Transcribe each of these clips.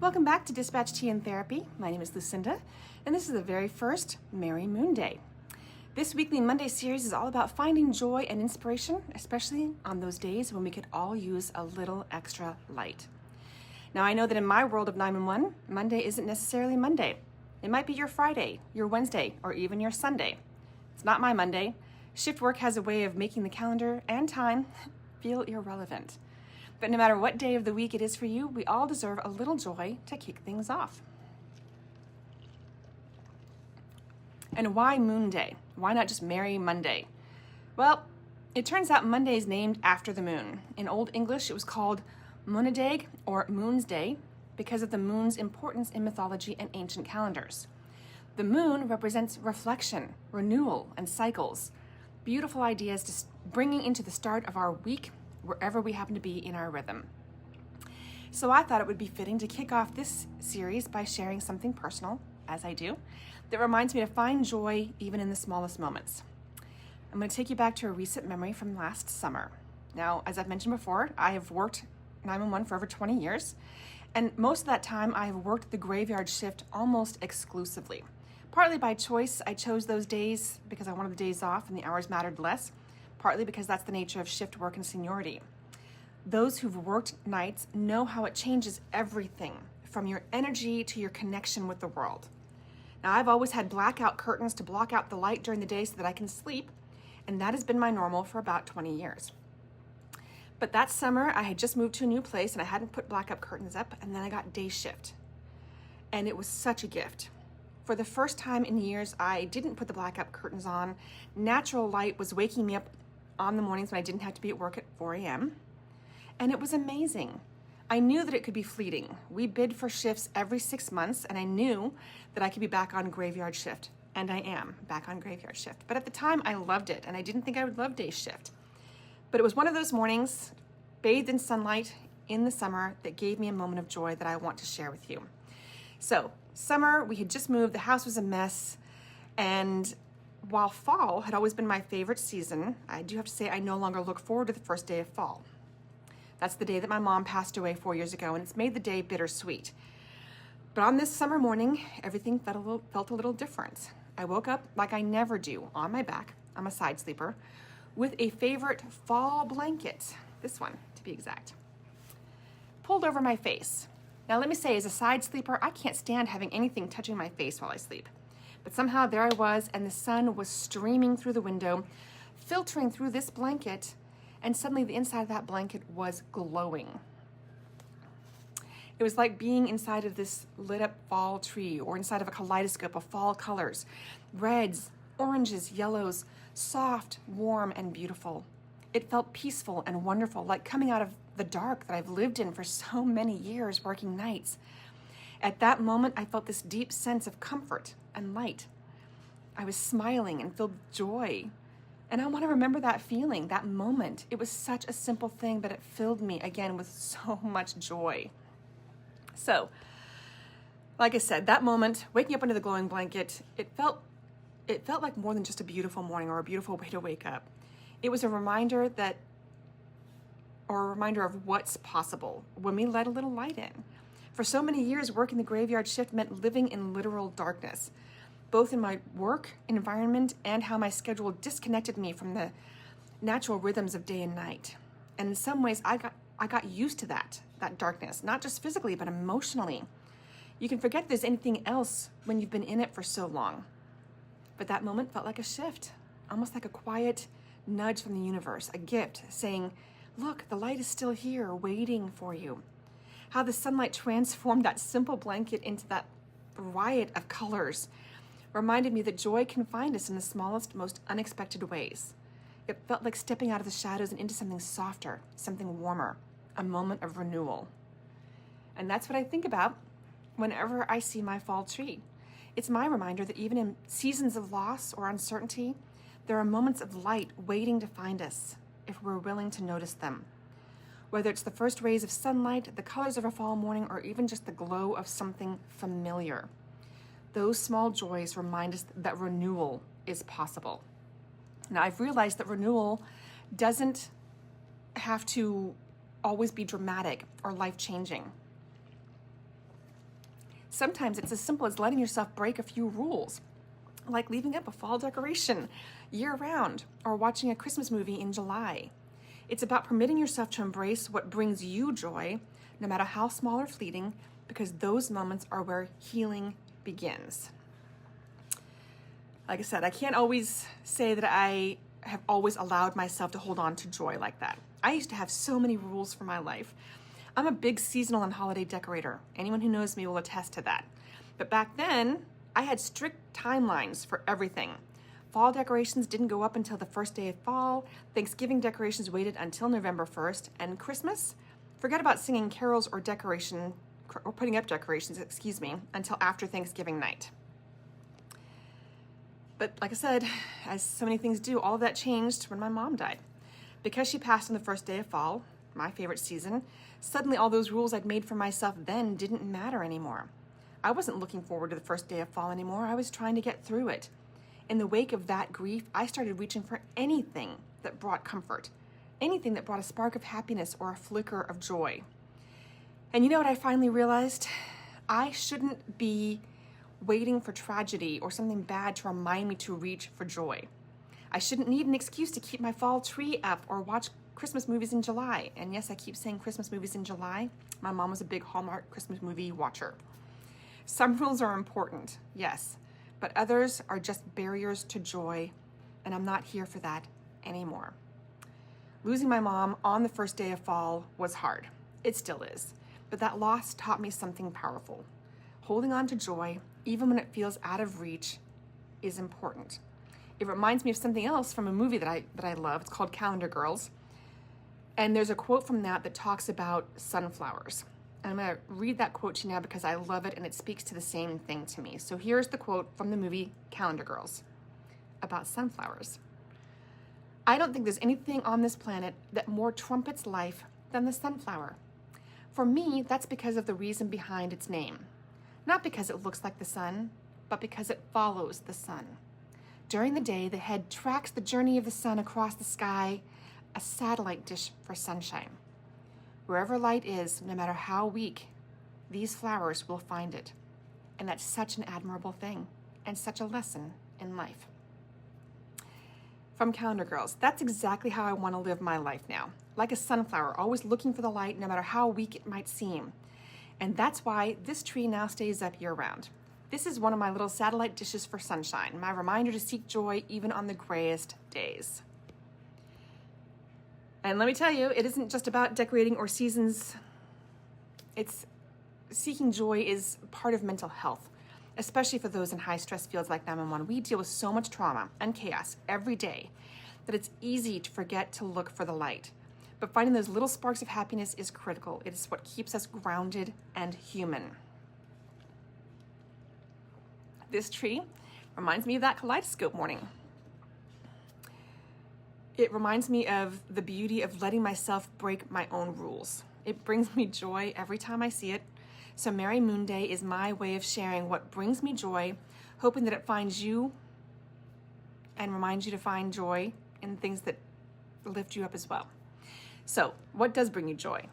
Welcome back to Dispatch Tea and Therapy. My name is Lucinda, and this is the very first Merry Moon Day. This weekly Monday series is all about finding joy and inspiration, especially on those days when we could all use a little extra light. Now, I know that in my world of 911, Monday isn't necessarily Monday. It might be your Friday, your Wednesday, or even your Sunday. It's not my Monday. Shift work has a way of making the calendar and time feel irrelevant. But no matter what day of the week it is for you, we all deserve a little joy to kick things off. And why Moon Day? Why not just Merry Monday? Well, it turns out Monday is named after the moon. In Old English, it was called MerryMoonDay or Moon's Day because of the moon's importance in mythology and ancient calendars. The moon represents reflection, renewal, and cycles. Beautiful ideas to bringing into the start of our week wherever we happen to be in our rhythm. So I thought it would be fitting to kick off this series by sharing something personal, as I do, that reminds me to find joy even in the smallest moments. I'm going to take you back to a recent memory from last summer. Now, as I've mentioned before, I have worked 911 for over 20 years, and most of that time I have worked the graveyard shift almost exclusively. Partly by choice, I chose those days because I wanted the days off and the hours mattered less, partly because that's the nature of shift work and seniority. Those who've worked nights know how it changes everything, from your energy to your connection with the world. Now, I've always had blackout curtains to block out the light during the day so that I can sleep, and that has been my normal for about 20 years. But that summer, I had just moved to a new place and I hadn't put blackout curtains up, and then I got day shift. And it was such a gift. For the first time in years, I didn't put the blackout curtains on. Natural light was waking me up on the mornings when I didn't have to be at work at 4 a.m. And it was amazing. I knew that it could be fleeting. We bid for shifts every 6 months, and I knew that I could be back on graveyard shift. And I am back on graveyard shift. But at the time, I loved it, and I didn't think I would love day shift. But it was one of those mornings, bathed in sunlight in the summer, that gave me a moment of joy that I want to share with you. So, summer, we had just moved, the house was a mess, and while fall had always been my favorite season, I do have to say I no longer look forward to the first day of fall. That's the day that my mom passed away 4 years ago, and it's made the day bittersweet. But on this summer morning, everything felt a little different. I woke up like I never do, on my back, I'm a side sleeper, with a favorite fall blanket, this one to be exact, pulled over my face. Now let me say, as a side sleeper, I can't stand having anything touching my face while I sleep. But somehow there I was, and the sun was streaming through the window, filtering through this blanket, and suddenly the inside of that blanket was glowing. It was like being inside of this lit up fall tree or inside of a kaleidoscope of fall colors. Reds, oranges, yellows, soft, warm, and beautiful. It felt peaceful and wonderful, like coming out of the dark that I've lived in for so many years working nights. At that moment, I felt this deep sense of comfort and light. I was smiling and filled with joy. And I want to remember that feeling, that moment. It was such a simple thing, but it filled me again with so much joy. So, like I said, that moment, waking up under the glowing blanket, it felt like more than just a beautiful morning or a beautiful way to wake up. It was a reminder of what's possible when we let a little light in. For so many years, working the graveyard shift meant living in literal darkness, both in my work environment and how my schedule disconnected me from the natural rhythms of day and night. And in some ways, I got used to that darkness, not just physically, but emotionally. You can forget there's anything else when you've been in it for so long. But that moment felt like a shift, almost like a quiet nudge from the universe, a gift saying, look, the light is still here, waiting for you. How the sunlight transformed that simple blanket into that riot of colors reminded me that joy can find us in the smallest, most unexpected ways. It felt like stepping out of the shadows and into something softer, something warmer, a moment of renewal. And that's what I think about whenever I see my fall tree. It's my reminder that even in seasons of loss or uncertainty, there are moments of light waiting to find us if we're willing to notice them. Whether it's the first rays of sunlight, the colors of a fall morning, or even just the glow of something familiar. Those small joys remind us that renewal is possible. Now, I've realized that renewal doesn't have to always be dramatic or life-changing. Sometimes it's as simple as letting yourself break a few rules, like leaving up a fall decoration year-round or watching a Christmas movie in July. It's about permitting yourself to embrace what brings you joy, no matter how small or fleeting, because those moments are where healing begins. Like I said, I can't always say that I have always allowed myself to hold on to joy like that. I used to have so many rules for my life. I'm a big seasonal and holiday decorator. Anyone who knows me will attest to that. But back then, I had strict timelines for everything. Fall decorations didn't go up until the first day of fall. Thanksgiving decorations waited until November 1st. And Christmas, forget about singing carols or putting up decorations, until after Thanksgiving night. But like I said, as so many things do, all of that changed when my mom died. Because she passed on the first day of fall, my favorite season, suddenly all those rules I'd made for myself then didn't matter anymore. I wasn't looking forward to the first day of fall anymore. I was trying to get through it. In the wake of that grief, I started reaching for anything that brought comfort, anything that brought a spark of happiness or a flicker of joy. And you know what I finally realized? I shouldn't be waiting for tragedy or something bad to remind me to reach for joy. I shouldn't need an excuse to keep my fall tree up or watch Christmas movies in July. And yes, I keep saying Christmas movies in July. My mom was a big Hallmark Christmas movie watcher. Some rules are important, yes, but others are just barriers to joy, and I'm not here for that anymore. Losing my mom on the first day of fall was hard. It still is. But that loss taught me something powerful. Holding on to joy, even when it feels out of reach, is important. It reminds me of something else from a movie that I love. It's called Calendar Girls. And there's a quote from that talks about sunflowers. And I'm going to read that quote to you now because I love it and it speaks to the same thing to me. So here's the quote from the movie Calendar Girls about sunflowers. I don't think there's anything on this planet that more trumpets life than the sunflower. For me, that's because of the reason behind its name. Not because it looks like the sun, but because it follows the sun. During the day, the head tracks the journey of the sun across the sky, a satellite dish for sunshine. Wherever light is, no matter how weak, these flowers will find it. And that's such an admirable thing and such a lesson in life. From Calendar Girls, that's exactly how I want to live my life now. Like a sunflower, always looking for the light, no matter how weak it might seem. And that's why this tree now stays up year-round. This is one of my little satellite dishes for sunshine, my reminder to seek joy even on the grayest days. And let me tell you, it isn't just about decorating or seasons. Seeking joy is part of mental health, especially for those in high-stress fields like 911. We deal with so much trauma and chaos every day that it's easy to forget to look for the light. But finding those little sparks of happiness is critical. It is what keeps us grounded and human. This tree reminds me of that Kaleidoscope morning. It reminds me of the beauty of letting myself break my own rules. It brings me joy every time I see it. So MerryMoonDay is my way of sharing what brings me joy, hoping that it finds you and reminds you to find joy in things that lift you up as well. So, what does bring you joy?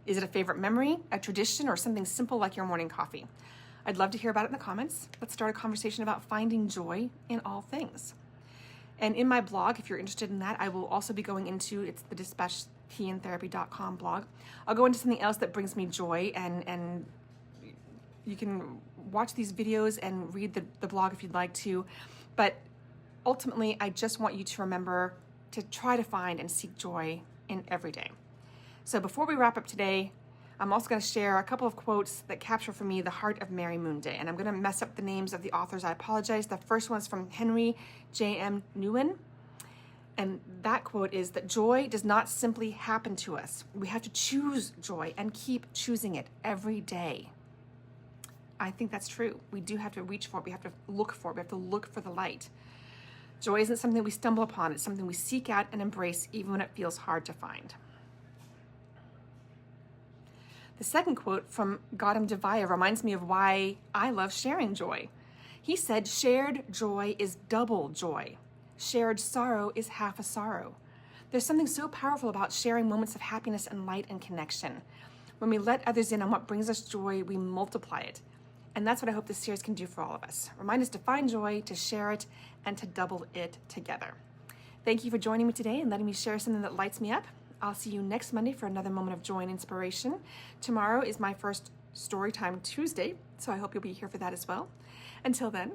Is it a favorite memory, a tradition, or something simple like your morning coffee? I'd love to hear about it in the comments. Let's start a conversation about finding joy in all things. And in my blog, if you're interested in that, I will also be going into, it's the dispatchtherapy.com blog. I'll go into something else that brings me joy, and you can watch these videos and read the blog if you'd like to. But ultimately, I just want you to remember to try to find and seek joy in every day. So before we wrap up today, I'm also going to share a couple of quotes that capture for me the heart of MerryMoonDay. And I'm going to mess up the names of the authors. I apologize. The first one's from Henry J.M. Nguyen. And that quote is that joy does not simply happen to us. We have to choose joy and keep choosing it every day. I think that's true. We do have to reach for it. We have to look for it. We have to look for the light. Joy isn't something we stumble upon. It's something we seek out and embrace even when it feels hard to find. The second quote from Gautam Devaya reminds me of why I love sharing joy. He said, shared joy is double joy. Shared sorrow is half a sorrow. There's something so powerful about sharing moments of happiness and light and connection. When we let others in on what brings us joy, we multiply it. And that's what I hope this series can do for all of us. Remind us to find joy, to share it, and to double it together. Thank you for joining me today and letting me share something that lights me up. I'll see you next Monday for another moment of joy and inspiration. Tomorrow is my first Storytime Tuesday, so I hope you'll be here for that as well. Until then,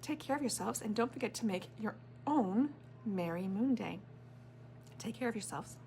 take care of yourselves and don't forget to make your own Merry Moon Day. Take care of yourselves.